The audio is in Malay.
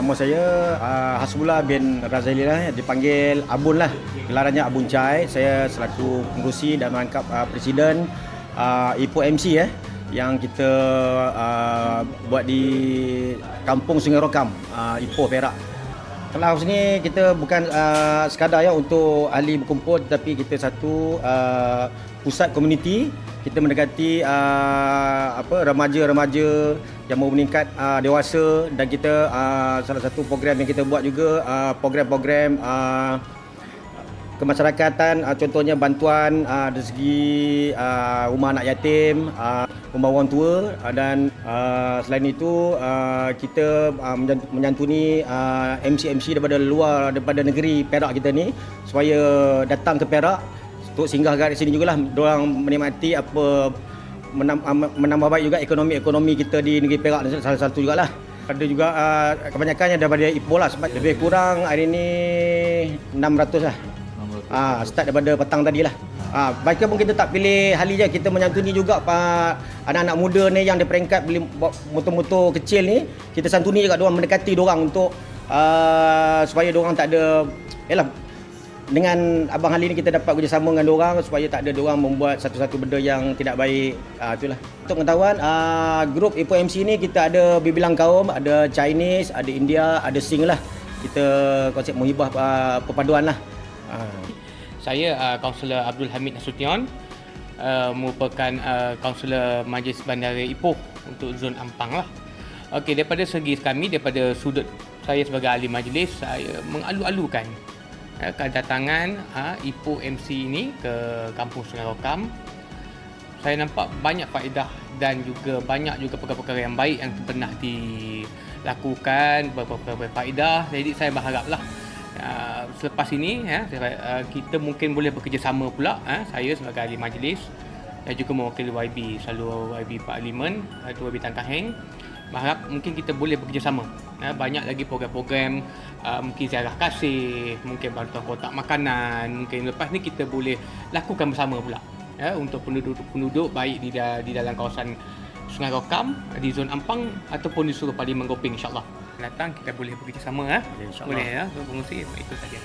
Nama saya Hasbullah bin Razali lah, dipanggil Abun lah. Gelarannya Abun Chai. Saya selaku pengerusi dan merangkap Presiden Ipoh MC yang kita buat di Kampung Sungai Rokam, Ipoh, Perak. Clubhouse ni kita bukan sekadar untuk ahli berkumpul, tetapi kita satu pusat komuniti. Kita mendekati remaja-remaja yang mahu meningkat dewasa, dan kita salah satu program yang kita buat juga program-program kemasyarakatan, contohnya bantuan dari segi rumah anak yatim, rumah orang tua, dan selain itu kita menyantuni MC-MC daripada luar, daripada negeri Perak kita ni, supaya datang ke Perak untuk singgah kat sini jugalah, diorang menikmati menambah baik juga ekonomi kita di negeri Perak ni, salah satu jugalah. Ada juga kebanyakannya daripada Ipoh lah, sebab lebih kurang hari ni 600 lah. Start daripada petang tadi lah. Baiknya pun kita tak pilih hali je, kita menyantuni juga anak-anak muda ni yang di peringkat beli motor-motor kecil ni, kita santuni juga diorang, mendekati diorang untuk supaya diorang tak ada, dengan Abang Hali ni kita dapat kerjasama dengan diorang supaya tak ada diorang membuat satu-satu benda yang tidak baik. Itulah. Untuk pengetahuan, grup Ipoh MC ni kita ada berbilang kaum, ada Chinese, ada India, ada Sing lah. Kita konsep muhibah perpaduan lah. Saya Kaunselor Abdul Hamid Nasution, merupakan Kaunselor Majlis Bandara Ipoh untuk Zon Ampang lah. Okey, daripada segi kami, daripada sudut saya sebagai ahli majlis, saya mengalu-alukan kedatangan Ipoh MC ini ke Kampung Sungai Rokam. Saya nampak banyak faedah dan juga banyak juga perkara-perkara yang baik yang pernah dilakukan, beberapa faedah. Jadi saya berharaplah selepas ini kita mungkin boleh bekerjasama pula, saya sebagai ahli majlis dan juga mewakili YB, selalu YB Parlimen, YB Tan Kah Heng. Berharap mungkin kita boleh bekerjasama. Banyak lagi program-program, mungkin ziarah kasih, mungkin bantuan kotak makanan, mungkin lepas ni kita boleh lakukan bersama pula untuk penduduk baik di dalam kawasan Sungai Rokam, di Zon Ampang ataupun di seluruh Parlimen Gopeng, insyaAllah. Datang kita boleh bekerjasama, boleh untuk mengungsi, itu saja.